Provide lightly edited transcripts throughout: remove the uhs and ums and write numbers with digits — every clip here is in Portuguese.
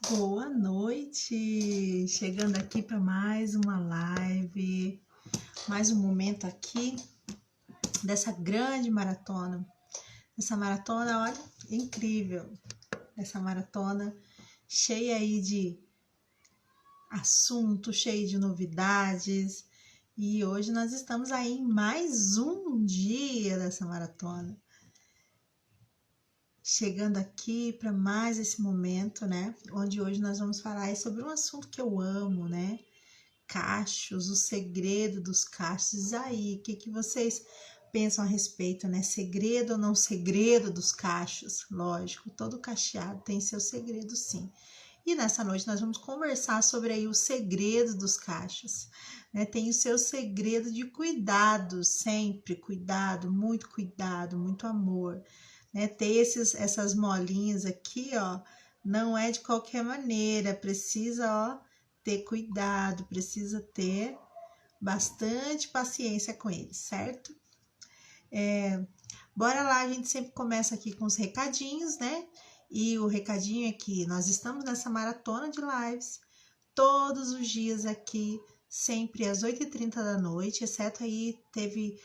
Boa noite! Chegando aqui para mais uma live, mais um momento aqui dessa grande maratona. Essa maratona, olha, incrível! Essa maratona cheia aí de assuntos, cheia de novidades. E hoje nós estamos aí em mais um dia dessa maratona. Chegando aqui para mais esse momento, né? Onde hoje nós vamos falar sobre um assunto que eu amo, né? Cachos, o segredo dos cachos. E aí, o que vocês pensam a respeito, né? Segredo ou não segredo dos cachos? Lógico, todo cacheado tem seu segredo, sim. E nessa noite nós vamos conversar sobre aí o segredo dos cachos, né? Tem o seu segredo de cuidado, sempre cuidado, muito amor. Né, ter essas molinhas aqui, ó, não é de qualquer maneira, precisa, ó, ter cuidado, precisa ter bastante paciência com eles, certo? Bora lá, a gente sempre começa aqui com os recadinhos, né? E o recadinho é que nós estamos nessa maratona de lives, todos os dias aqui, sempre às 8h30 da noite, exceto aí teve...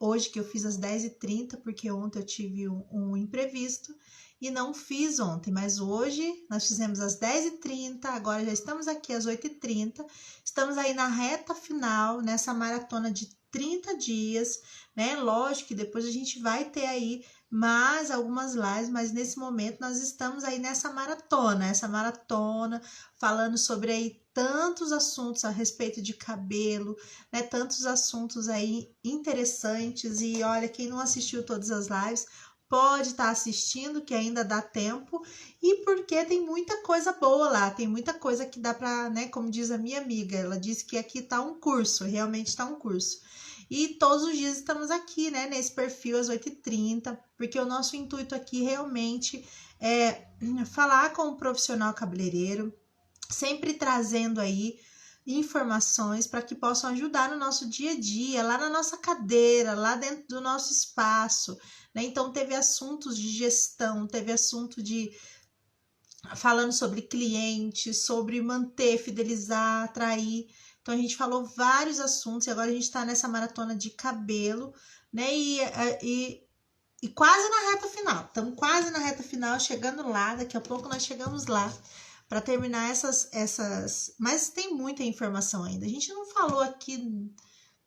hoje que eu fiz às 10h30, porque ontem eu tive um imprevisto e não fiz ontem, mas hoje nós fizemos às 10h30, agora já estamos aqui às 8h30, estamos aí na reta final, nessa maratona de 30 dias, né? Lógico que depois a gente vai ter aí mais algumas lives, mas nesse momento nós estamos aí nessa maratona, falando sobre aí tantos assuntos a respeito de cabelo, né? Tantos assuntos aí interessantes. E olha, quem não assistiu todas as lives, pode estar assistindo, que ainda dá tempo. E porque tem muita coisa boa lá, tem muita coisa que dá para, né? Como diz a minha amiga, ela disse que aqui tá um curso, realmente tá um curso. E todos os dias estamos aqui, né, nesse perfil às 8h30, porque o nosso intuito aqui realmente é falar com o profissional cabeleireiro, sempre trazendo aí informações para que possam ajudar no nosso dia a dia, lá na nossa cadeira, lá dentro do nosso espaço, né? Então teve assuntos de gestão, teve assunto de falando sobre clientes, sobre manter, fidelizar, atrair. Então a gente falou vários assuntos e agora a gente está nessa maratona de cabelo, né? E quase na reta final. Estamos quase na reta final, chegando lá. Daqui a pouco nós chegamos lá para terminar essas. Mas tem muita informação ainda. A gente não falou aqui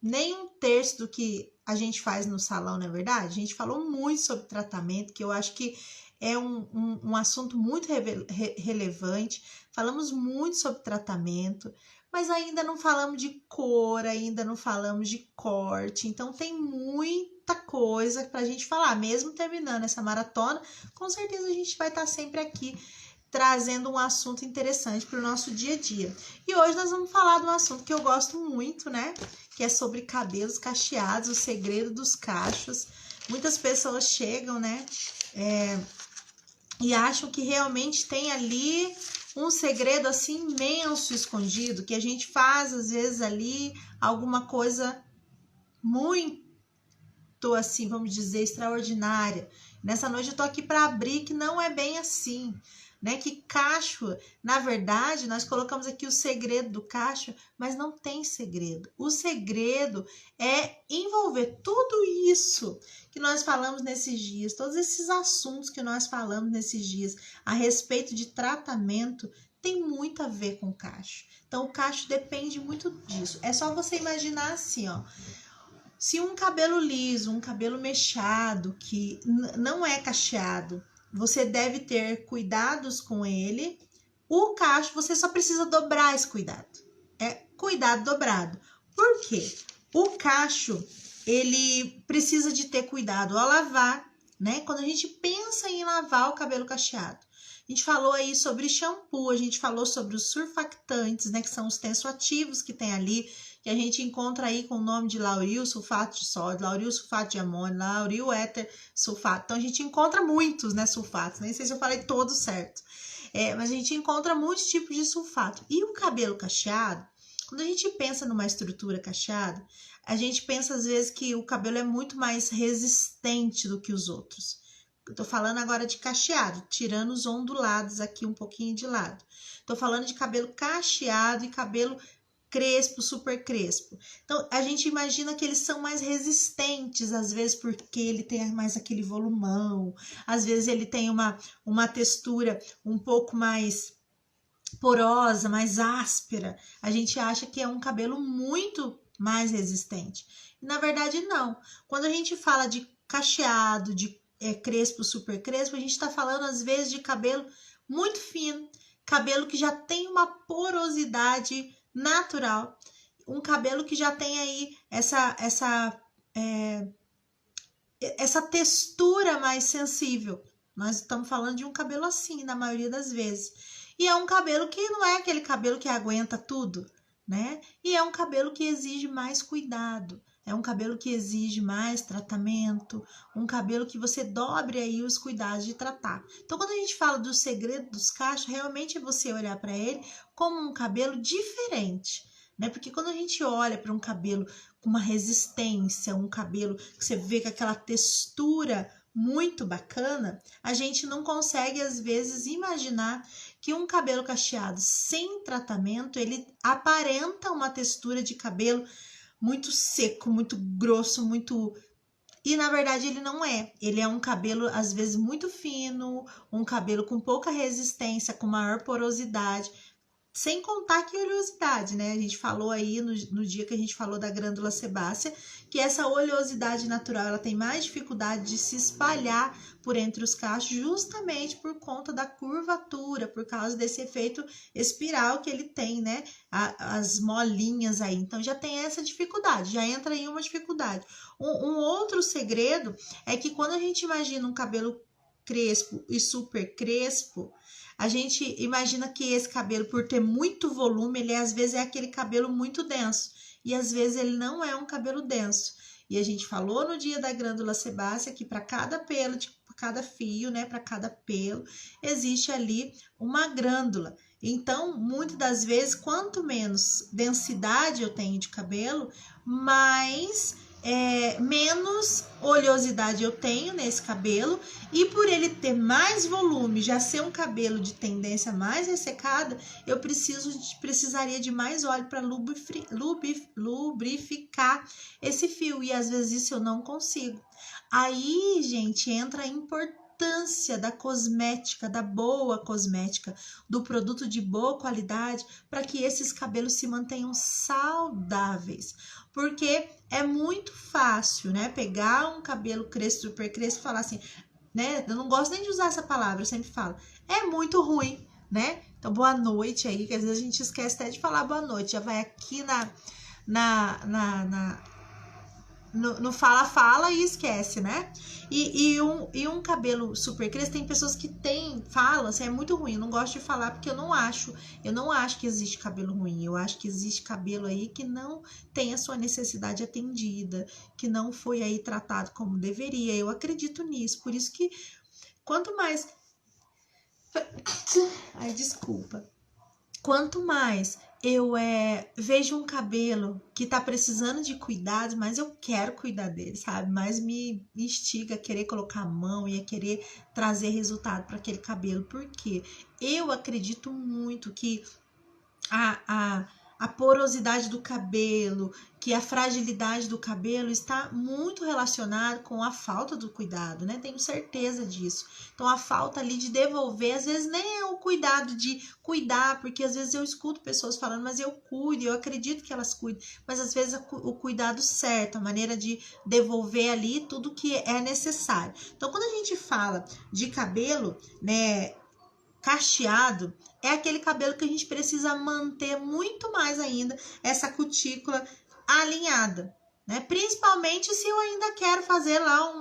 nem um terço do que a gente faz no salão, não é verdade? A gente falou muito sobre tratamento, que eu acho que é um assunto muito relevante. Falamos muito sobre tratamento, mas ainda não falamos de cor, ainda não falamos de corte. Então tem muita coisa para a gente falar. Mesmo terminando essa maratona, com certeza a gente vai estar sempre aqui trazendo um assunto interessante para o nosso dia a dia. E hoje nós vamos falar de um assunto que eu gosto muito, né? Que é sobre cabelos cacheados, o segredo dos cachos. Muitas pessoas chegam, né? E acham que realmente tem ali um segredo assim imenso escondido, que a gente faz às vezes ali alguma coisa muito assim, vamos dizer, extraordinária. Nessa noite eu tô aqui para abrir que não é bem assim, né? Que cacho, na verdade, nós colocamos aqui o segredo do cacho, mas não tem segredo. O segredo é envolver tudo isso que nós falamos nesses dias, todos esses assuntos que nós falamos nesses dias a respeito de tratamento, tem muito a ver com o cacho. Então, o cacho depende muito disso. É só você imaginar assim, ó. Se um cabelo liso, um cabelo mechado, que não é cacheado, você deve ter cuidados com ele. O cacho, você só precisa dobrar esse cuidado. É cuidado dobrado. Por quê? O cacho, ele precisa de ter cuidado ao lavar, né? Quando a gente pensa em lavar o cabelo cacheado, a gente falou aí sobre shampoo, a gente falou sobre os surfactantes, né? Que são os tensoativos que tem ali, que a gente encontra aí com o nome de lauril sulfato de sódio, lauril sulfato de amônio, lauril éter sulfato. Então a gente encontra muitos, né, sulfatos. Nem sei se eu falei todos certo. Mas a gente encontra muitos tipos de sulfato. E o cabelo cacheado, quando a gente pensa numa estrutura cacheada, a gente pensa às vezes que o cabelo é muito mais resistente do que os outros. Eu tô falando agora de cacheado, tirando os ondulados aqui um pouquinho de lado. Tô falando de cabelo cacheado e cabelo crespo, super crespo. Então, a gente imagina que eles são mais resistentes, às vezes porque ele tem mais aquele volumão, às vezes ele tem uma textura um pouco mais porosa, mais áspera. A gente acha que é um cabelo muito mais resistente. E, na verdade, não. Quando a gente fala de cacheado, de crespo, super crespo, a gente está falando, às vezes, de cabelo muito fino, cabelo que já tem uma porosidade natural, um cabelo que já tem aí essa textura mais sensível. Nós estamos falando de um cabelo assim, na maioria das vezes. E é um cabelo que não é aquele cabelo que aguenta tudo, né? E é um cabelo que exige mais cuidado. É um cabelo que exige mais tratamento, um cabelo que você dobre aí os cuidados de tratar. Então, quando a gente fala do segredo dos cachos, realmente é você olhar para ele como um cabelo diferente, né? Porque quando a gente olha para um cabelo com uma resistência, um cabelo que você vê com aquela textura muito bacana, a gente não consegue, às vezes, imaginar que um cabelo cacheado sem tratamento, ele aparenta uma textura de cabelo muito seco, muito grosso, muito... E, na verdade, ele não é. Ele é um cabelo, às vezes, muito fino, um cabelo com pouca resistência, com maior porosidade, sem contar que oleosidade, né? A gente falou aí no dia que a gente falou da glândula sebácea, que essa oleosidade natural, ela tem mais dificuldade de se espalhar por entre os cachos, justamente por conta da curvatura, por causa desse efeito espiral que ele tem, né? As molinhas aí. Então, já tem essa dificuldade, já entra aí uma dificuldade. Um outro segredo é que quando a gente imagina um cabelo crespo e super crespo, a gente imagina que esse cabelo, por ter muito volume, ele às vezes é aquele cabelo muito denso. E às vezes ele não é um cabelo denso. E a gente falou no dia da glândula sebácea que para cada pelo, para cada fio, né, para cada pelo, existe ali uma glândula. Então, muitas das vezes, quanto menos densidade eu tenho de cabelo, menos oleosidade eu tenho nesse cabelo, e por ele ter mais volume, já ser um cabelo de tendência mais ressecada, eu precisaria de mais óleo para lubrificar esse fio, e às vezes isso eu não consigo. Aí, gente, entra a importância da cosmética, da boa cosmética, do produto de boa qualidade, para que esses cabelos se mantenham saudáveis. Porque é muito fácil, né? Pegar um cabelo crespo, super crespo e falar assim, né? Eu não gosto nem de usar essa palavra, eu sempre falo. É muito ruim, né? Então, boa noite aí, que às vezes a gente esquece até de falar boa noite. Já vai aqui no fala e esquece, né? E um cabelo super crespo, tem pessoas que falam assim, é muito ruim, eu não gosto de falar porque eu não acho que existe cabelo ruim, eu acho que existe cabelo aí que não tem a sua necessidade atendida, que não foi aí tratado como deveria, eu acredito nisso, por isso que quanto mais... Ai, desculpa. Quanto mais eu vejo um cabelo que tá precisando de cuidado, mas eu quero cuidar dele, sabe? Mais me instiga a querer colocar a mão e a querer trazer resultado para aquele cabelo. Porque eu acredito muito que a porosidade do cabelo, que a fragilidade do cabelo está muito relacionada com a falta do cuidado, né? Tenho certeza disso. Então, a falta ali de devolver, às vezes nem é o cuidado de cuidar, porque às vezes eu escuto pessoas falando, mas eu cuido, eu acredito que elas cuidem, mas às vezes o cuidado certo, a maneira de devolver ali tudo que é necessário. Então, quando a gente fala de cabelo, né, cacheado, é aquele cabelo que a gente precisa manter muito mais ainda essa cutícula alinhada, né? Principalmente se eu ainda quero fazer lá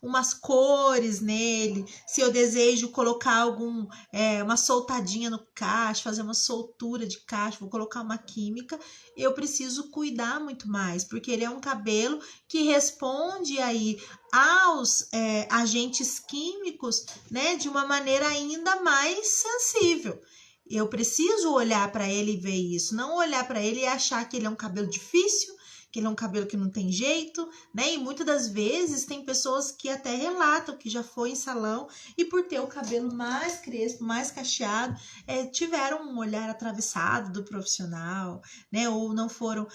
umas cores nele, se eu desejo colocar uma soltadinha no cacho, fazer uma soltura de cacho, vou colocar uma química, eu preciso cuidar muito mais, porque ele é um cabelo que responde aí aos agentes químicos, né, de uma maneira ainda mais sensível. Eu preciso olhar para ele e ver isso, não olhar para ele e achar que ele é um cabelo difícil, que ele é um cabelo que não tem jeito, né? E muitas das vezes tem pessoas que até relatam que já foi em salão e por ter o cabelo mais crespo, mais cacheado, tiveram um olhar atravessado do profissional, né? Ou não foram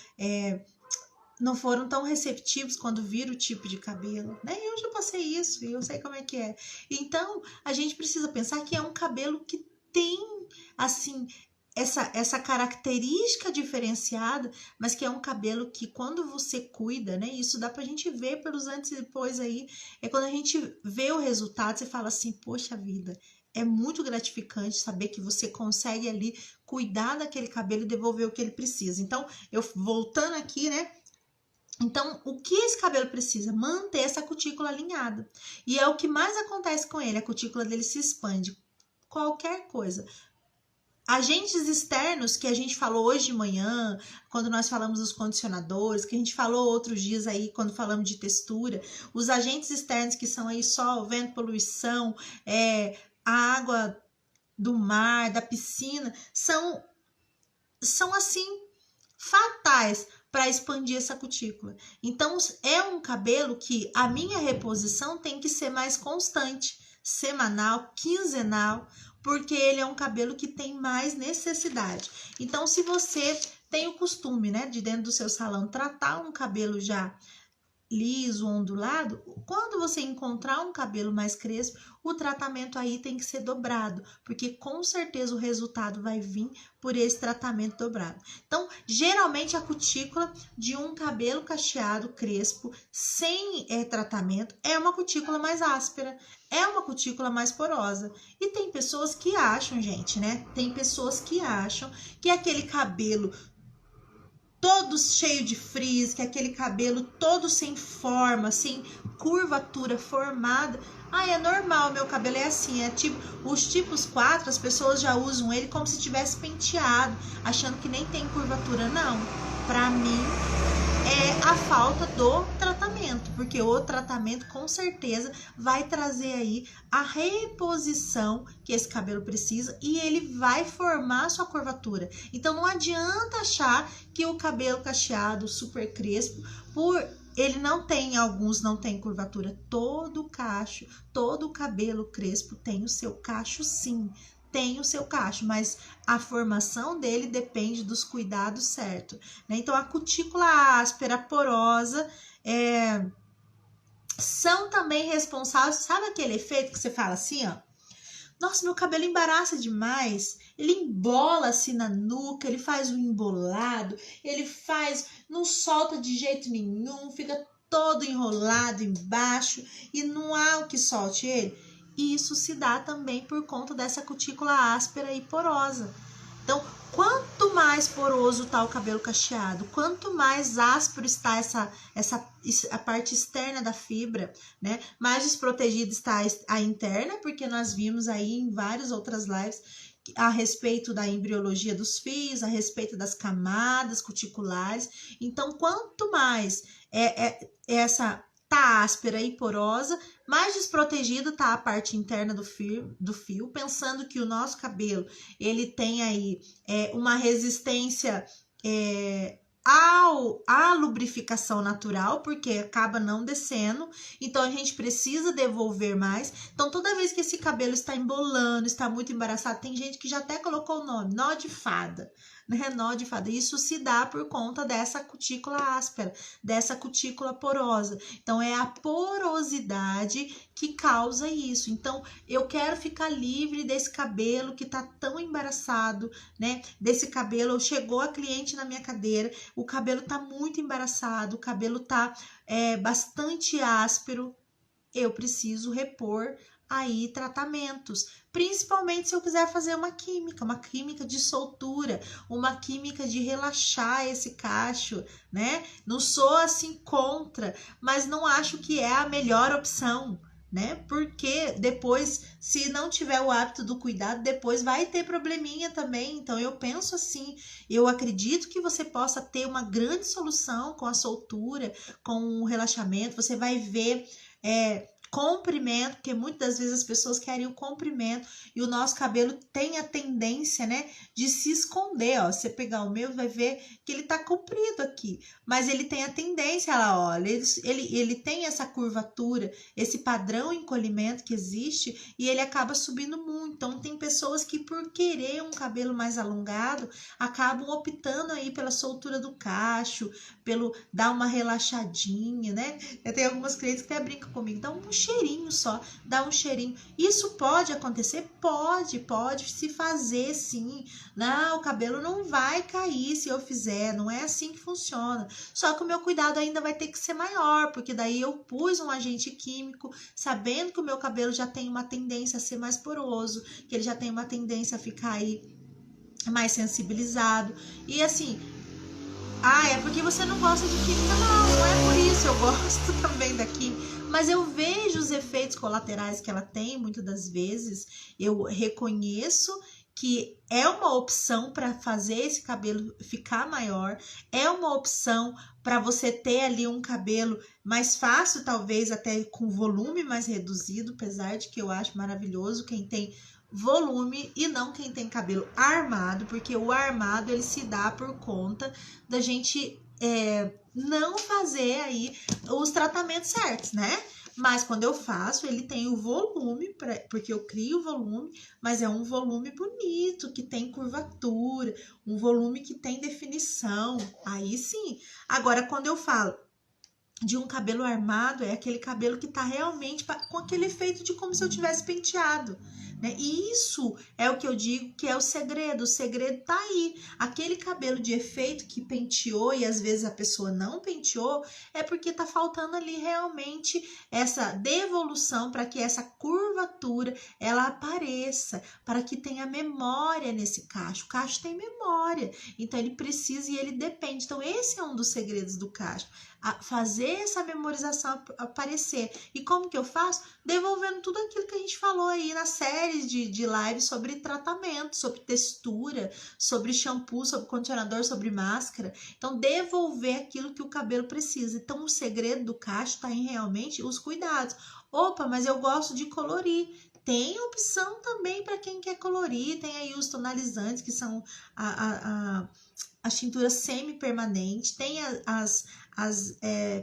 tão receptivos quando viram o tipo de cabelo, né? Eu já passei isso e eu sei como é que é. Então, a gente precisa pensar que é um cabelo que tem, assim, essa característica diferenciada, mas que é um cabelo que quando você cuida, né? Isso dá pra gente ver pelos antes e depois aí. É quando a gente vê o resultado, você fala assim, poxa vida, é muito gratificante saber que você consegue ali cuidar daquele cabelo e devolver o que ele precisa. Então, eu voltando aqui, né? Então, o que esse cabelo precisa? Manter essa cutícula alinhada. E é o que mais acontece com ele, a cutícula dele se expande. Qualquer coisa. Agentes externos que a gente falou hoje de manhã, quando nós falamos dos condicionadores, que a gente falou outros dias aí, quando falamos de textura, os agentes externos que são aí sol, vento, poluição, a água do mar, da piscina, são assim, fatais para expandir essa cutícula. Então, é um cabelo que a minha reposição tem que ser mais constante, semanal, quinzenal, porque ele é um cabelo que tem mais necessidade. Então, se você tem o costume, né, de dentro do seu salão tratar um cabelo já liso, ondulado, quando você encontrar um cabelo mais crespo, o tratamento aí tem que ser dobrado, porque com certeza o resultado vai vir por esse tratamento dobrado. Então, geralmente a cutícula de um cabelo cacheado crespo sem tratamento é uma cutícula mais áspera, é uma cutícula mais porosa. E tem pessoas que acham, gente, né? Tem pessoas que acham que aquele cabelo todo cheio de frizz, que aquele cabelo todo sem forma, sem curvatura formada. É normal, meu cabelo é assim, tipo, os tipos 4, as pessoas já usam ele como se tivesse penteado, achando que nem tem curvatura. Não, pra mim é a falta do tratamento, porque o tratamento com certeza vai trazer aí a reposição que esse cabelo precisa e ele vai formar sua curvatura. Então não adianta achar que o cabelo cacheado super crespo, ele não tem, alguns não tem curvatura. Todo cacho, todo cabelo crespo tem o seu cacho, sim. Tem o seu cacho, mas a formação dele depende dos cuidados certos, né? Então, a cutícula áspera, porosa, são também responsáveis, sabe aquele efeito que você fala assim, ó? Nossa, meu cabelo embaraça demais, ele embola assim na nuca, ele faz um embolado, não solta de jeito nenhum, fica todo enrolado embaixo e não há o que solte ele. E isso se dá também por conta dessa cutícula áspera e porosa. Então, quanto mais poroso está o cabelo cacheado, quanto mais áspero está a parte externa da fibra, né? Mais desprotegida está a interna, porque nós vimos aí em várias outras lives a respeito da embriologia dos fios, a respeito das camadas cuticulares. Então, quanto mais essa tá áspera e porosa, mais desprotegido tá a parte interna do fio, pensando que o nosso cabelo, ele tem aí uma resistência à lubrificação natural, porque acaba não descendo, então a gente precisa devolver mais. Então, toda vez que esse cabelo está embolando, está muito embaraçado, tem gente que já até colocou o nome, nó de fada, né? Nó de fada. Isso se dá por conta dessa cutícula áspera, dessa cutícula porosa. Então, é a porosidade que causa isso. Então, eu quero ficar livre desse cabelo que tá tão embaraçado, né? Desse cabelo, chegou a cliente na minha cadeira, o cabelo tá muito embaraçado, o cabelo tá bastante áspero, eu preciso repor aí tratamentos, principalmente se eu quiser fazer uma química de soltura, uma química de relaxar esse cacho, né? Não sou assim contra, mas não acho que é a melhor opção, né? Porque depois, se não tiver o hábito do cuidado, depois vai ter probleminha também. Então, eu penso assim, eu acredito que você possa ter uma grande solução com a soltura, com o relaxamento. Você vai ver comprimento, porque muitas das vezes as pessoas querem o comprimento e o nosso cabelo tem a tendência, né, de se esconder, ó. Se você pegar o meu, vai ver que ele tá comprido aqui, mas ele tem a tendência, lá, olha, ele tem essa curvatura, esse padrão encolhimento que existe e ele acaba subindo muito. Então tem pessoas que por querer um cabelo mais alongado, acabam optando aí pela soltura do cacho, pelo dar uma relaxadinha, né? Eu tenho algumas clientes que até brincam comigo, dá um cheirinho só, dá um cheirinho. Isso pode acontecer? Pode se fazer sim. Não, o cabelo não vai cair se eu fizer, não é assim que funciona. Só que o meu cuidado ainda vai ter que ser maior, porque daí eu pus um agente químico, sabendo que o meu cabelo já tem uma tendência a ser mais poroso, que ele já tem uma tendência a ficar aí mais sensibilizado. E assim, é porque você não gosta de química? Não é por isso, eu gosto também da química, mas eu vejo os efeitos colaterais que ela tem, muitas das vezes, eu reconheço que é uma opção para fazer esse cabelo ficar maior, é uma opção para você ter ali um cabelo mais fácil, talvez até com volume mais reduzido, apesar de que eu acho maravilhoso quem tem volume e não quem tem cabelo armado, porque o armado ele se dá por conta da gente não fazer aí os tratamentos certos, né? Mas quando eu faço, ele tem o volume, porque eu crio o volume, mas é um volume bonito, que tem curvatura, um volume que tem definição, aí sim. Agora, quando eu falo de um cabelo armado, é aquele cabelo que tá realmente com aquele efeito de como se eu tivesse penteado, né? E isso é o que eu digo que é o segredo tá aí. Aquele cabelo de efeito que penteou e às vezes a pessoa não penteou, é porque tá faltando ali realmente essa devolução para que essa curvatura ela apareça, para que tenha memória nesse cacho. O cacho tem memória, então ele precisa e ele depende. Então esse é um dos segredos do cacho. Fazer essa memorização aparecer. E como que eu faço? Devolvendo tudo aquilo que a gente falou aí na série de lives sobre tratamento, sobre textura, sobre shampoo, sobre condicionador, sobre máscara. Então, devolver aquilo que o cabelo precisa. Então, o segredo do cacho está em realmente os cuidados. Opa, mas eu gosto de colorir. Tem opção também para quem quer colorir, tem aí os tonalizantes, que são a tintura semi-permanente, tem as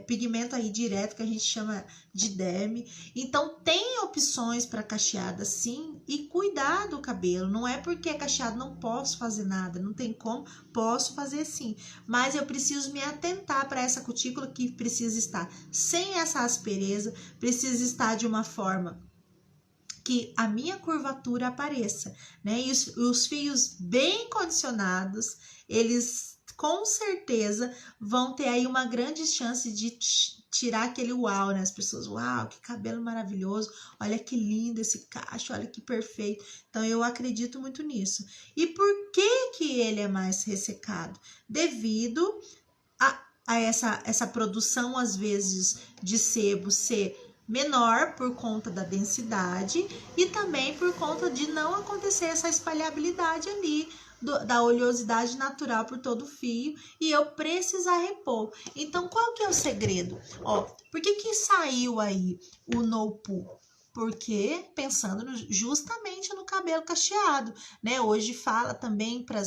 pigmento aí direto, que a gente chama de derme. Então, tem opções para cacheada sim, e cuidar do cabelo. Não é porque é cacheado não posso fazer nada, não tem como, posso fazer sim. Mas eu preciso me atentar para essa cutícula que precisa estar sem essa aspereza, precisa estar de uma forma que a minha curvatura apareça, né? E os fios bem condicionados, eles com certeza vão ter aí uma grande chance de tirar aquele uau, né? As pessoas, uau, que cabelo maravilhoso, olha que lindo esse cacho, olha que perfeito. Então eu acredito muito nisso. E por que ele é mais ressecado? Devido a essa produção, às vezes, de sebo ser menor por conta da densidade e também por conta de não acontecer essa espalhabilidade ali da oleosidade natural por todo o fio e eu precisar repor. Então, qual que é o segredo? Por que saiu aí o No Poo? Porque pensando justamente no cabelo cacheado, né? Hoje fala também para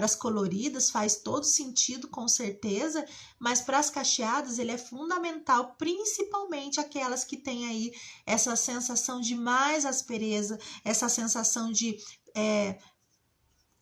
as coloridas, faz todo sentido, com certeza, mas para as cacheadas ele é fundamental, principalmente aquelas que têm aí essa sensação de mais aspereza, essa sensação de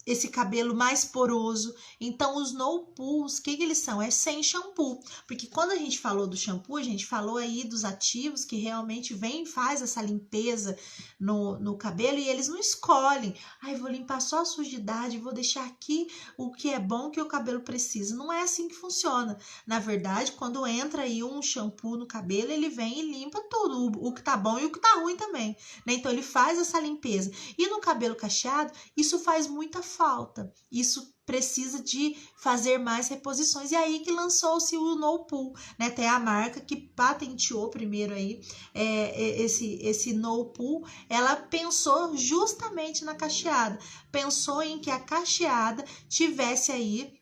esse cabelo mais poroso. Então, os No Poos, o que eles são? É sem shampoo. Porque quando a gente falou do shampoo, a gente falou aí dos ativos que realmente vem e faz essa limpeza no cabelo e eles não escolhem. Vou limpar só a sujidade, vou deixar aqui o que é bom que o cabelo precisa. Não é assim que funciona. Na verdade, quando entra aí um shampoo no cabelo, ele vem e limpa tudo, o que tá bom e o que tá ruim também, né? Então, ele faz essa limpeza. E no cabelo cacheado, isso faz muita falta. Isso precisa de fazer mais reposições. E aí que lançou-se o No Poo, né? Tem a marca que patenteou primeiro aí esse No Poo. Ela pensou justamente na cacheada. Pensou em que a cacheada tivesse aí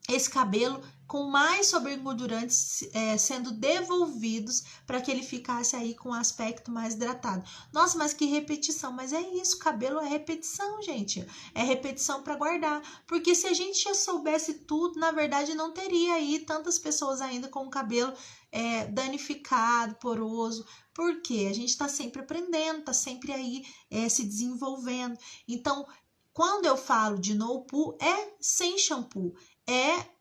esse cabelo com mais sobreengordurantes sendo devolvidos para que ele ficasse aí com um aspecto mais hidratado. Nossa, mas que repetição, mas é isso, cabelo é repetição, gente, é repetição para guardar, porque se a gente já soubesse tudo, na verdade não teria aí tantas pessoas ainda com o cabelo danificado, poroso, porque a gente está sempre aprendendo, está sempre aí se desenvolvendo. Então, quando eu falo de no poo, é sem shampoo,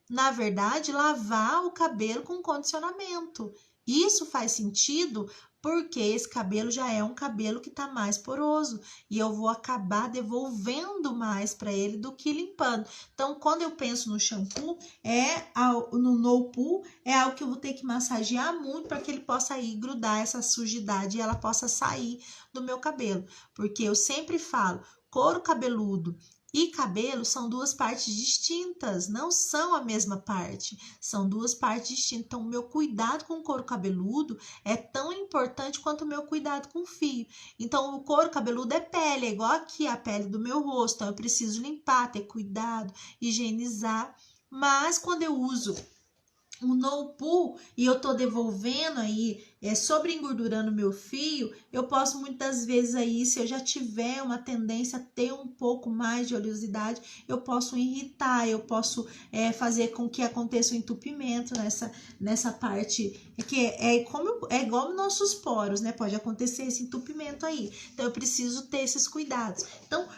na verdade, lavar o cabelo com condicionamento. Isso faz sentido porque esse cabelo já é um cabelo que está mais poroso e eu vou acabar devolvendo mais para ele do que limpando. Então, quando eu penso no shampoo, no no poo, é algo que eu vou ter que massagear muito para que ele possa aí grudar essa sujidade e ela possa sair do meu cabelo. Porque eu sempre falo, couro cabeludo e cabelo são duas partes distintas, não são a mesma parte, são duas partes distintas. Então, o meu cuidado com o couro cabeludo é tão importante quanto o meu cuidado com o fio. Então, o couro cabeludo é pele, é igual aqui a pele do meu rosto, então eu preciso limpar, ter cuidado, higienizar. Mas quando eu uso o no poo e eu tô devolvendo aí, sobreengordurando meu fio, eu posso muitas vezes aí, se eu já tiver uma tendência a ter um pouco mais de oleosidade, eu posso irritar, eu posso fazer com que aconteça um entupimento nessa parte, que é igual nossos poros, né? Pode acontecer esse entupimento aí. Então, eu preciso ter esses cuidados. Então,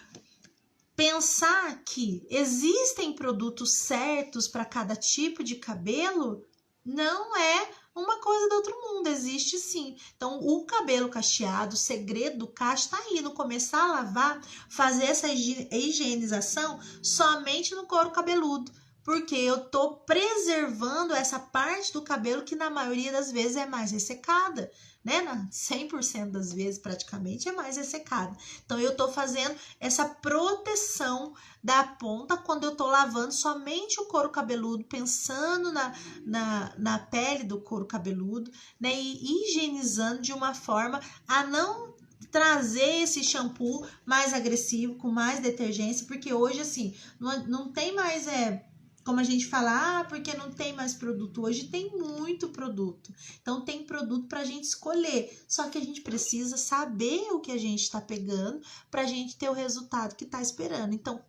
pensar que existem produtos certos para cada tipo de cabelo não é uma coisa do outro mundo, existe sim. Então, o cabelo cacheado, o segredo do cacho está aí, no começar a lavar, fazer essa higienização somente no couro cabeludo, porque eu tô preservando essa parte do cabelo que na maioria das vezes é mais ressecada, né? 100% das vezes praticamente é mais ressecada. Então, eu tô fazendo essa proteção da ponta quando eu tô lavando somente o couro cabeludo, pensando na pele do couro cabeludo, né? E higienizando de uma forma a não trazer esse shampoo mais agressivo, com mais detergência, porque hoje, assim, não tem mais, como a gente fala, porque não tem mais produto. Hoje tem muito produto. Então, tem produto para a gente escolher. Só que a gente precisa saber o que a gente está pegando para a gente ter o resultado que está esperando. Então,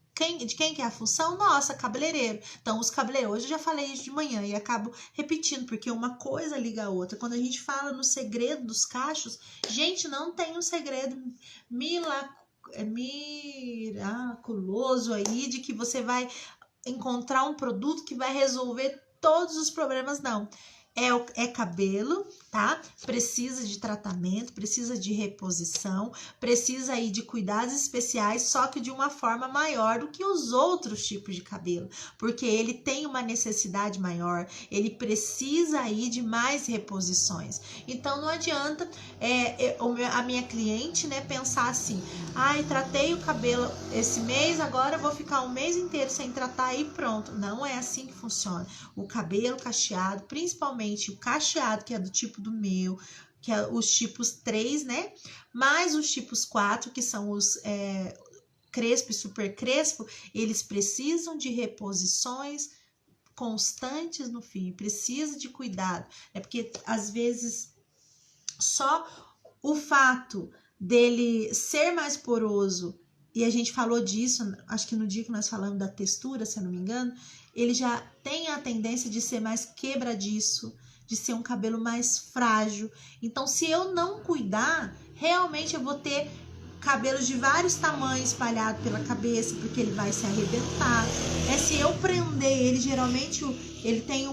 de quem que é a função? Nossa, cabeleireiro. Então, os cabeleireiros, hoje eu já falei isso de manhã e acabo repetindo, porque uma coisa liga a outra. Quando a gente fala no segredo dos cachos, gente, não tem um segredo miraculoso aí de que você vai encontrar um produto que vai resolver todos os problemas, não. É cabelo, tá? Precisa de tratamento, precisa de reposição, precisa aí de cuidados especiais, só que de uma forma maior do que os outros tipos de cabelo, porque ele tem uma necessidade maior, ele precisa aí de mais reposições. Então, não adianta a minha cliente, né, pensar assim, tratei o cabelo esse mês, agora eu vou ficar um mês inteiro sem tratar e pronto. Não é assim que funciona. O cabelo cacheado, principalmente o cacheado, que é do tipo do meu, que é os tipos 3, né? Mais os tipos 4, que são os crespo e super crespo, eles precisam de reposições constantes no fio, precisa de cuidado, porque às vezes só o fato dele ser mais poroso, e a gente falou disso, acho que no dia que nós falamos da textura, se eu não me engano, ele já tem a tendência de ser mais quebradiço, de ser um cabelo mais frágil. Então, se eu não cuidar, realmente eu vou ter cabelos de vários tamanhos espalhados pela cabeça, porque ele vai se arrebentar. Se eu prender ele, geralmente ele tem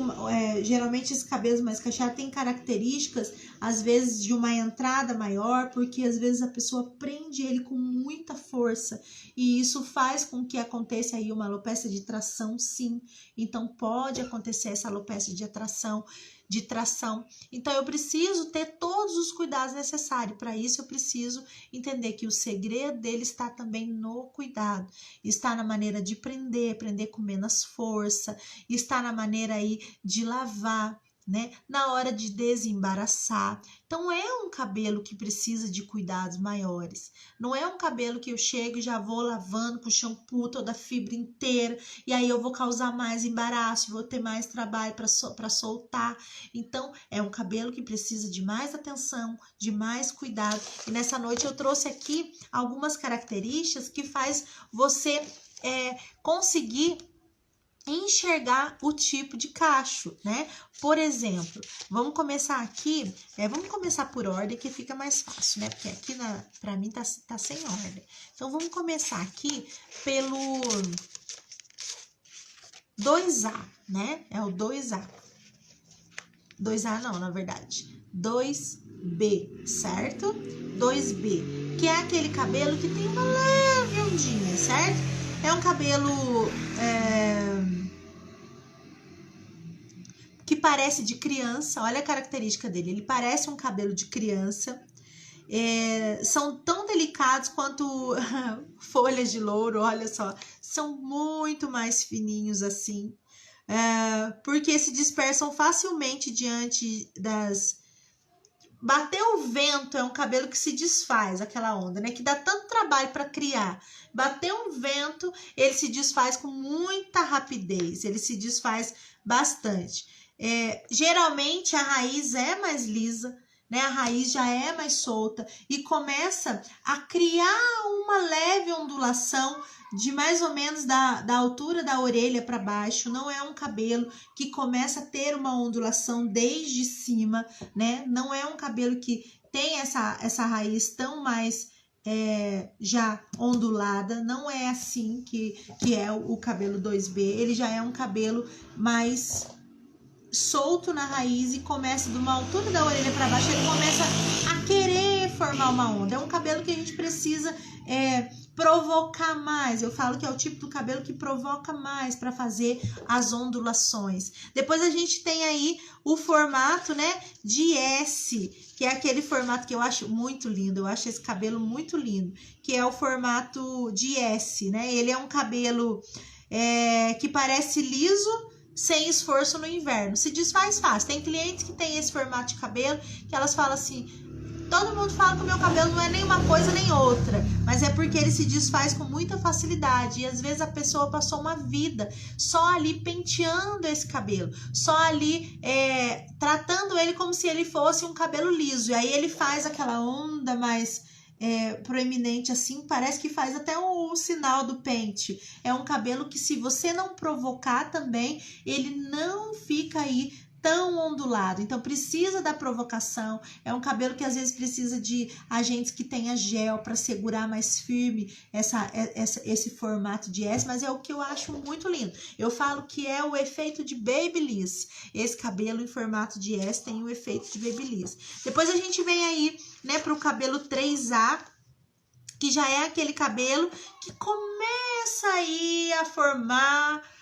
geralmente esses cabelos mais cacheados têm características, às vezes, de uma entrada maior, porque às vezes a pessoa prende ele com muita força, e isso faz com que aconteça aí uma alopecia de tração, sim. Então, pode acontecer essa alopecia de tração. Então, eu preciso ter todos os cuidados necessários. Para isso, eu preciso entender que o segredo dele está também no cuidado. Está na maneira de prender com menos força, está na maneira aí de lavar, né? Na hora de desembaraçar. Então, é um cabelo que precisa de cuidados maiores. Não é um cabelo que eu chego e já vou lavando com shampoo toda a fibra inteira, e aí eu vou causar mais embaraço, vou ter mais trabalho para soltar. Então, é um cabelo que precisa de mais atenção, de mais cuidado. E nessa noite eu trouxe aqui algumas características que faz você conseguir enxergar o tipo de cacho, né? Por exemplo, vamos começar aqui, vamos começar por ordem que fica mais fácil, né? Porque aqui para mim tá sem ordem. Então, vamos começar aqui pelo 2A, né? É o 2A. 2A não, na verdade. 2B, certo? 2B, que é aquele cabelo que tem uma leve ondinha, certo? É um cabelo que parece de criança. Olha a característica dele, ele parece um cabelo de criança. São tão delicados quanto folhas de louro, olha só, são muito mais fininhos assim, porque se dispersam facilmente diante das... Bateu o vento, é um cabelo que se desfaz, aquela onda, né? Que dá tanto trabalho para criar. Bateu um vento, ele se desfaz com muita rapidez, ele se desfaz bastante. Geralmente a raiz é mais lisa, né? A raiz já é mais solta e começa a criar uma leve ondulação de mais ou menos da altura da orelha para baixo. Não é um cabelo que começa a ter uma ondulação desde cima, né? Não é um cabelo que tem essa raiz tão mais já ondulada. Não é assim que é o cabelo 2B. Ele já é um cabelo mais solto na raiz e começa de uma altura da orelha para baixo, ele começa a querer formar uma onda. É um cabelo que a gente precisa provocar mais. Eu falo que é o tipo do cabelo que provoca mais para fazer as ondulações. Depois a gente tem aí o formato, né, de S, que é aquele formato que eu acho muito lindo. Eu acho esse cabelo muito lindo, que é o formato de S, né? Ele é um cabelo que parece liso, sem esforço no inverno. Se desfaz fácil. Tem clientes que tem esse formato de cabelo que elas falam assim: todo mundo fala que o meu cabelo não é nem uma coisa nem outra, mas é porque ele se desfaz com muita facilidade. E às vezes a pessoa passou uma vida só ali penteando esse cabelo, só ali tratando ele como se ele fosse um cabelo liso. E aí ele faz aquela onda mais proeminente assim, parece que faz até o sinal do pente. É um cabelo que, se você não provocar também, ele não fica aí tão ondulado. Então precisa da provocação. É um cabelo que às vezes precisa de agentes que tenha gel para segurar mais firme esse formato de S, mas é o que eu acho muito lindo. Eu falo que é o efeito de Babyliss. Esse cabelo em formato de S tem o efeito de Babyliss. Depois a gente vem aí, né, para o cabelo 3A, que já é aquele cabelo que começa aí a formar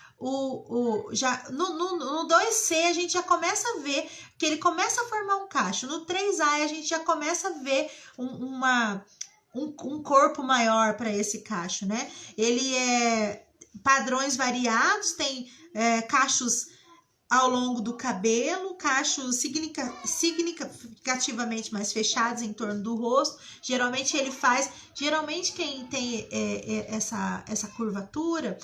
já no 2C a gente já começa a ver que ele começa a formar um cacho. No 3A a gente já começa a ver um corpo maior para esse cacho, né? Ele é padrões variados, tem cachos ao longo do cabelo, cachos significativamente mais fechados em torno do rosto. Geralmente quem tem essa curvatura,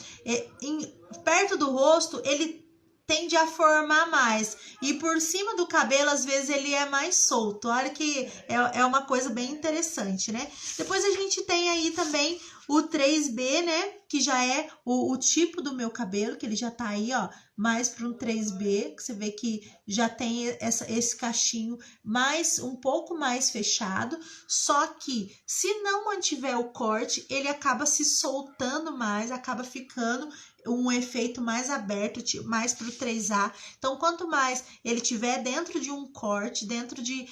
perto do rosto, ele tende a formar mais, e por cima do cabelo às vezes ele é mais solto. Olha que é uma coisa bem interessante, né? Depois a gente tem aí também o 3B, né, que já é o tipo do meu cabelo, que ele já tá aí, ó, mais para um 3B, que você vê que já tem esse cachinho um pouco mais fechado. Só que se não mantiver o corte, ele acaba se soltando mais, acaba ficando um efeito mais aberto, mais para o 3A. Então, quanto mais ele tiver dentro de um corte, dentro de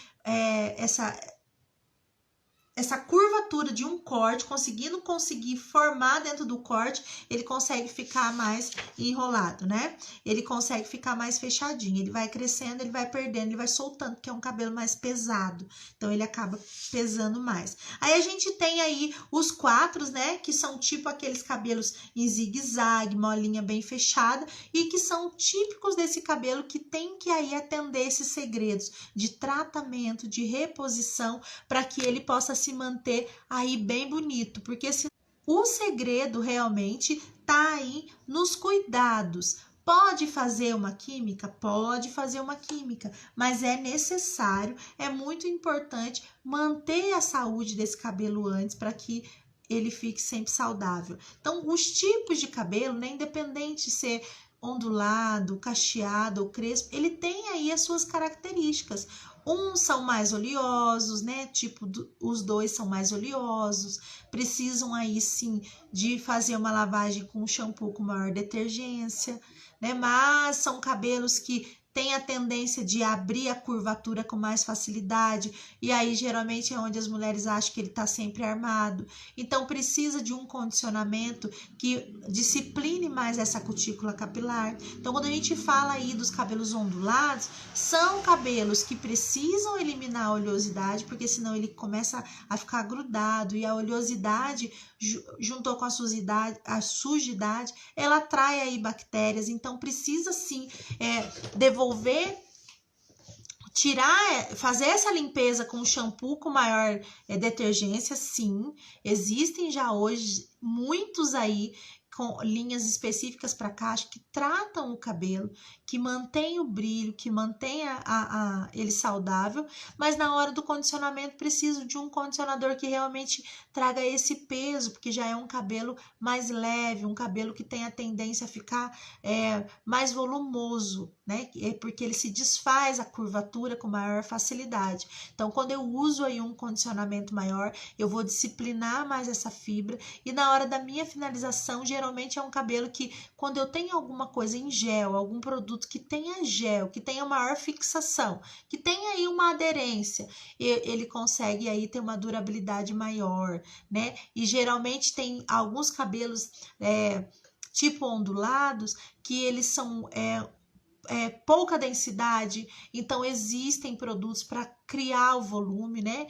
essa curvatura curvatura de um corte, conseguir formar dentro do corte, ele consegue ficar mais enrolado, né? Ele consegue ficar mais fechadinho, ele vai crescendo, ele vai perdendo, ele vai soltando, porque é um cabelo mais pesado, então ele acaba pesando mais. Aí a gente tem aí os quatros, né, que são tipo aqueles cabelos em zigue-zague, molinha bem fechada, e que são típicos desse cabelo que tem que aí atender esses segredos de tratamento, de reposição, para que ele possa se manter aí bem bonito, porque se o segredo realmente tá aí nos cuidados. Pode fazer uma química? Pode fazer uma química, mas é necessário, é muito importante manter a saúde desse cabelo antes para que ele fique sempre saudável. Então, os tipos de cabelo, né, independente de ser ondulado, cacheado ou crespo, ele tem aí as suas características. Uns são mais oleosos, né? Tipo, os dois são mais oleosos, precisam aí sim de fazer uma lavagem com shampoo com maior detergência, né? Mas são cabelos que têm a tendência de abrir a curvatura com mais facilidade, e aí geralmente é onde as mulheres acham que ele está sempre armado. Então precisa de um condicionamento que discipline mais essa cutícula capilar. Então quando a gente fala aí dos cabelos ondulados, são cabelos que precisam eliminar a oleosidade, porque senão ele começa a ficar grudado, e a oleosidade juntou com a sujidade, ela atrai aí bactérias, então precisa sim devolver, tirar, fazer essa limpeza com shampoo com maior detergência, sim. Existem já hoje muitos aí com linhas específicas para cacho que tratam o cabelo, que mantém o brilho, que mantém ele saudável, mas na hora do condicionamento preciso de um condicionador que realmente traga esse peso, porque já é um cabelo mais leve, um cabelo que tem a tendência a ficar mais volumoso, né? Porque ele se desfaz a curvatura com maior facilidade. Então, quando eu uso aí um condicionamento maior, eu vou disciplinar mais essa fibra, e na hora da minha finalização, geralmente é um cabelo que, quando eu tenho alguma coisa em gel, algum produto que tenha gel, que tenha maior fixação, que tenha aí uma aderência, ele consegue aí ter uma durabilidade maior, né? E geralmente tem alguns cabelos tipo ondulados, que eles são pouca densidade, então existem produtos para criar o volume, né?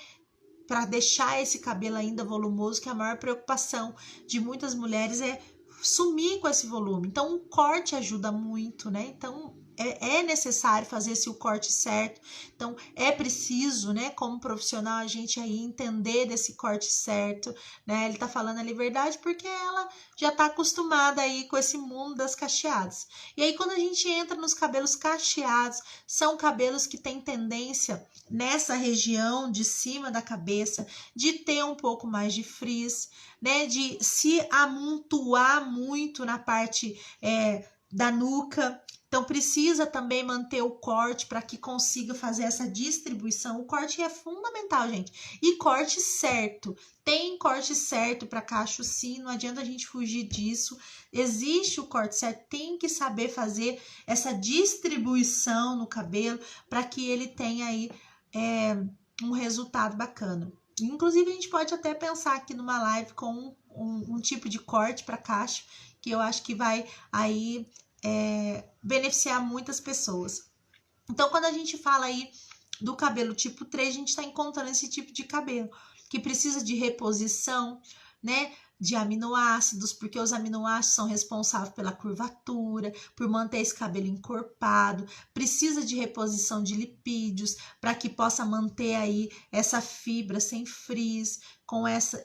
Para deixar esse cabelo ainda volumoso, que a maior preocupação de muitas mulheres é sumir com esse volume. Então, o corte ajuda muito, né? Então, é necessário fazer o corte certo. Então, é preciso, né, como profissional, a gente aí entender desse corte certo, né? Ele tá falando ali verdade porque ela já tá acostumada aí com esse mundo das cacheadas. E aí, quando a gente entra nos cabelos cacheados, são cabelos que têm tendência nessa região de cima da cabeça de ter um pouco mais de frizz, né? De se amontoar muito na parte da nuca. Então, precisa também manter o corte para que consiga fazer essa distribuição. O corte é fundamental, gente. E corte certo. Tem corte certo para cacho, sim. Não adianta a gente fugir disso. Existe o corte certo. Tem que saber fazer essa distribuição no cabelo para que ele tenha aí um resultado bacana. Inclusive, a gente pode até pensar aqui numa live com um tipo de corte para cacho, que eu acho que vai aí beneficiar muitas pessoas. Então, quando a gente fala aí do cabelo tipo 3, a gente está encontrando esse tipo de cabelo que precisa de reposição, né? De aminoácidos, porque os aminoácidos são responsáveis pela curvatura, por manter esse cabelo encorpado, precisa de reposição de lipídios para que possa manter aí essa fibra sem frizz,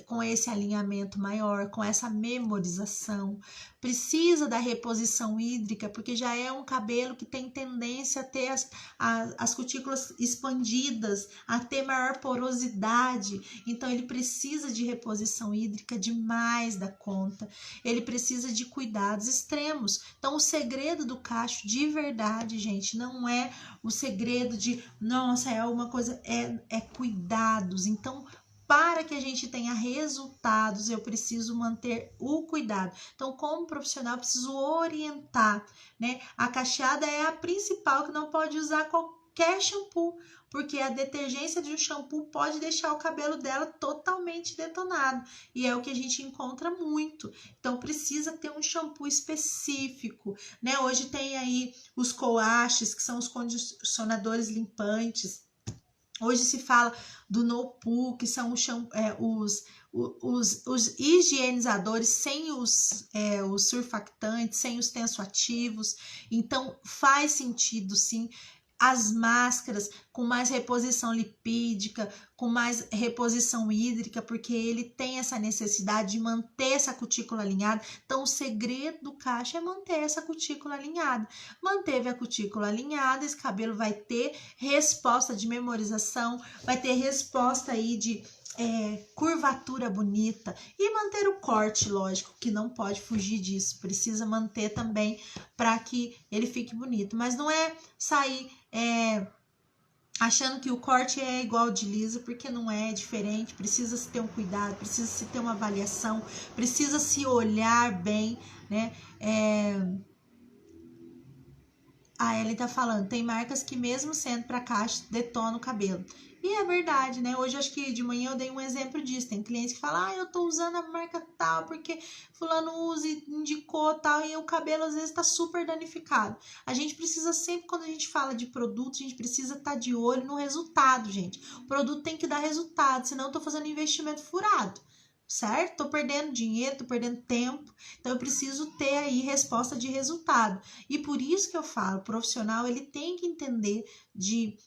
com esse alinhamento maior, com essa memorização. Precisa da reposição hídrica, porque já é um cabelo que tem tendência a ter as cutículas expandidas, a ter maior porosidade, então ele precisa de reposição hídrica demais da conta, ele precisa de cuidados extremos. Então, o segredo do cacho, de verdade, gente, não é o segredo de, nossa, é uma coisa, é cuidados. Então, para que a gente tenha resultados, eu preciso manter o cuidado. Então, como profissional, eu preciso orientar, né? A cacheada é a principal, que não pode usar qualquer shampoo, porque a detergência de um shampoo pode deixar o cabelo dela totalmente detonado, e é o que a gente encontra muito. Então precisa ter um shampoo específico, né? Hoje tem aí os coaches, que são os condicionadores limpantes. Hoje se fala do no-poo, que são os higienizadores sem os surfactantes, sem os tensoativos. Então faz sentido sim. As máscaras com mais reposição lipídica, com mais reposição hídrica, porque ele tem essa necessidade de manter essa cutícula alinhada. Então, o segredo do cacho é manter essa cutícula alinhada. Manteve a cutícula alinhada, esse cabelo vai ter resposta de memorização, vai ter resposta aí de curvatura bonita e manter o corte, lógico, que não pode fugir disso, precisa manter também para que ele fique bonito, mas não é sair achando que o corte é igual de liso, porque não é, diferente, precisa se ter um cuidado, precisa se ter uma avaliação, precisa se olhar bem, né? A Ellen tá falando, tem marcas que mesmo sendo para caixa, detonam o cabelo. E é verdade, né? Hoje acho que de manhã eu dei um exemplo disso. Tem clientes que falam, eu tô usando a marca tal, porque fulano usa e indicou tal, e o cabelo às vezes tá super danificado. A gente precisa sempre, quando a gente fala de produto, a gente precisa estar de olho no resultado, gente. O produto tem que dar resultado, senão eu tô fazendo investimento furado. Certo? Tô perdendo dinheiro, tô perdendo tempo, então eu preciso ter aí resposta de resultado. E por isso que eu falo, o profissional ele tem que entender de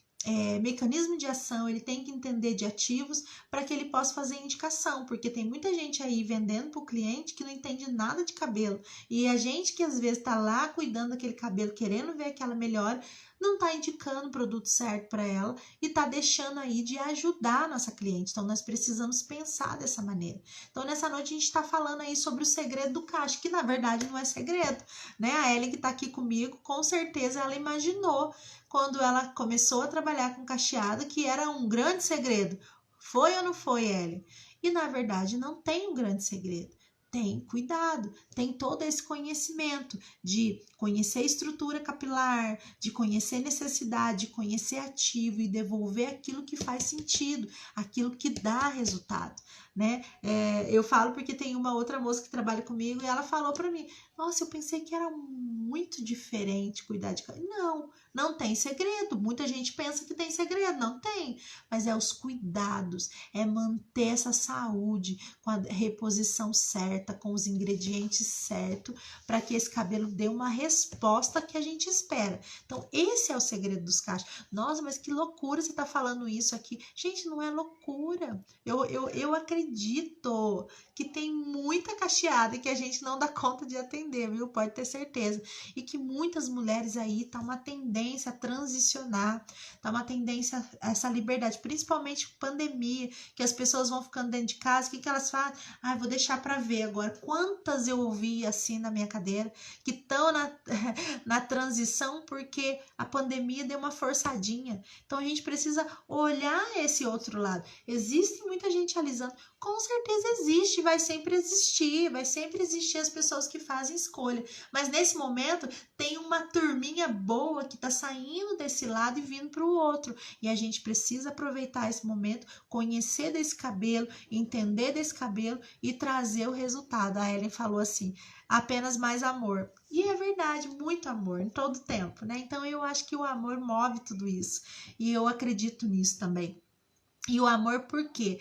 mecanismo de ação, ele tem que entender de ativos para que ele possa fazer indicação, porque tem muita gente aí vendendo para o cliente que não entende nada de cabelo, e a gente que às vezes está lá cuidando daquele cabelo, querendo ver aquela melhora, não está indicando o produto certo para ela e está deixando aí de ajudar a nossa cliente. Então nós precisamos pensar dessa maneira. Então nessa noite a gente está falando aí sobre o segredo do cacho, que na verdade não é segredo, né? A Ellen que está aqui comigo, com certeza ela imaginou quando ela começou a trabalhar com cacheado que era um grande segredo. Foi ou não foi, Ellen? E na verdade não tem um grande segredo. Tem cuidado, tem todo esse conhecimento de conhecer a estrutura capilar, de conhecer necessidade, de conhecer ativo e devolver aquilo que faz sentido, aquilo que dá resultado, né? Eu falo porque tem uma outra moça que trabalha comigo e ela falou para mim, nossa, eu pensei que era muito diferente cuidar de cabelo. Não tem segredo. Muita gente pensa que tem segredo, não tem. Mas é os cuidados, é manter essa saúde com a reposição certa, com os ingredientes certos, para que esse cabelo dê uma resposta que a gente espera. Então, esse é o segredo dos cachos. Nossa, mas que loucura você tá falando isso aqui. Gente, não é loucura. Eu acredito que tem muita cacheada e que a gente não dá conta de atender, viu? Pode ter certeza. E que muitas mulheres aí tá uma tendência a transicionar, tá uma tendência a essa liberdade, principalmente pandemia, que as pessoas vão ficando dentro de casa, o que elas fazem? Vou deixar para ver agora. Quantas eu ouvi assim na minha cadeira que estão na transição porque a pandemia deu uma forçadinha. Então a gente precisa olhar esse outro lado. Existe muita gente alisando, com certeza existe, vai sempre existir as pessoas que fazem escolha, mas nesse momento tem uma turminha boa que tá saindo desse lado e vindo para o outro, e a gente precisa aproveitar esse momento, conhecer desse cabelo, entender desse cabelo e trazer o resultado. A Ellen falou assim, apenas mais amor, e é verdade, muito amor em todo tempo, né? Então eu acho que o amor move tudo isso, e eu acredito nisso também. E o amor, por quê?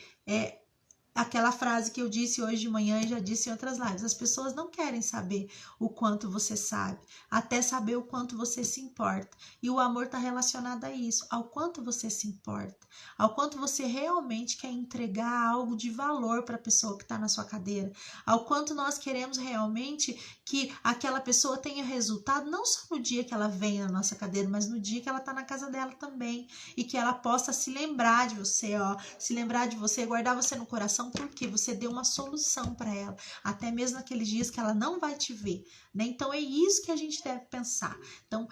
Aquela frase que eu disse hoje de manhã e já disse em outras lives, as pessoas não querem saber o quanto você sabe, até saber o quanto você se importa. E o amor está relacionado a isso, ao quanto você se importa, ao quanto você realmente quer entregar algo de valor para a pessoa que está na sua cadeira, ao quanto nós queremos realmente que aquela pessoa tenha resultado, não só no dia que ela vem na nossa cadeira, mas no dia que ela está na casa dela também, e que ela possa se lembrar de você, se lembrar de você, guardar você no coração, porque você deu uma solução para ela, até mesmo naqueles dias que ela não vai te ver, né? Então é isso que a gente deve pensar. Então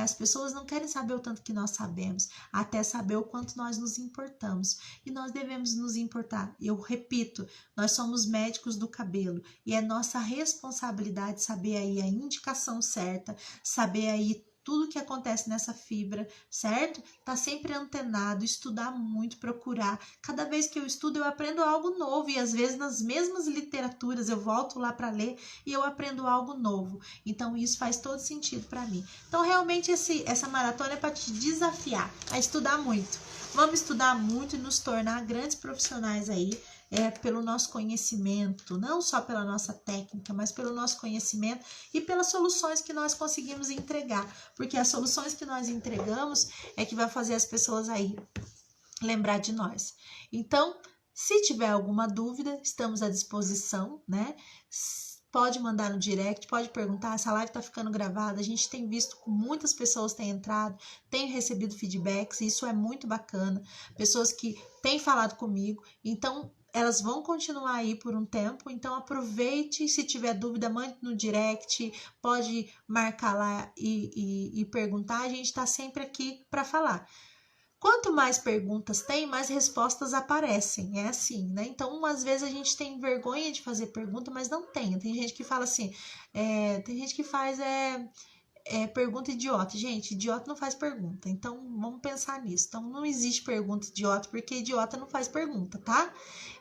as pessoas não querem saber o tanto que nós sabemos, até saber o quanto nós nos importamos, e nós devemos nos importar. Eu repito, nós somos médicos do cabelo e é nossa responsabilidade saber aí a indicação certa, saber aí tudo que acontece nessa fibra, certo? Tá sempre antenado, estudar muito, procurar. Cada vez que eu estudo, eu aprendo algo novo e às vezes nas mesmas literaturas eu volto lá para ler e eu aprendo algo novo. Então isso faz todo sentido para mim. Então realmente essa maratona é para te desafiar a estudar muito. Vamos estudar muito e nos tornar grandes profissionais aí, pelo nosso conhecimento, não só pela nossa técnica, mas pelo nosso conhecimento e pelas soluções que nós conseguimos entregar, porque as soluções que nós entregamos é que vai fazer as pessoas aí lembrar de nós. Então, se tiver alguma dúvida, estamos à disposição, né? Pode mandar no direct, pode perguntar, essa live tá ficando gravada, a gente tem visto que muitas pessoas têm entrado, têm recebido feedbacks, isso é muito bacana, pessoas que têm falado comigo, então elas vão continuar aí por um tempo, então aproveite, se tiver dúvida, mande no direct, pode marcar lá e perguntar, a gente tá sempre aqui para falar. Quanto mais perguntas tem, mais respostas aparecem, é assim, né? Então, às vezes a gente tem vergonha de fazer pergunta, mas não tem. Tem gente que fala assim, tem gente que faz pergunta idiota. Gente, idiota não faz pergunta, então vamos pensar nisso. Então, não existe pergunta idiota, porque idiota não faz pergunta, tá?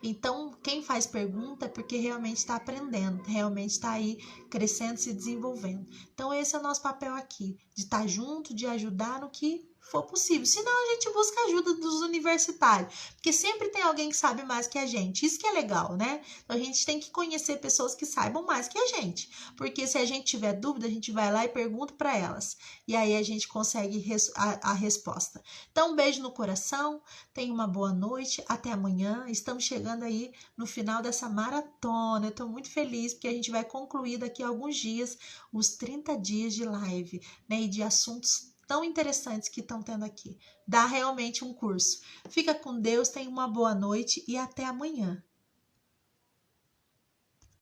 Então, quem faz pergunta é porque realmente está aprendendo, realmente está aí crescendo, se desenvolvendo. Então, esse é o nosso papel aqui, de estar junto, de ajudar no que for possível. Senão a gente busca ajuda dos universitários, porque sempre tem alguém que sabe mais que a gente. Isso que é legal, né? Então a gente tem que conhecer pessoas que saibam mais que a gente, porque se a gente tiver dúvida, a gente vai lá e pergunta para elas, e aí a gente consegue a resposta. Então um beijo no coração, tenha uma boa noite, até amanhã. Estamos chegando aí no final dessa maratona. Eu estou muito feliz porque a gente vai concluir daqui a alguns dias os 30 dias de live, né, e de assuntos tão interessantes que estão tendo aqui. Dá realmente um curso. Fica com Deus, tenha uma boa noite e até amanhã.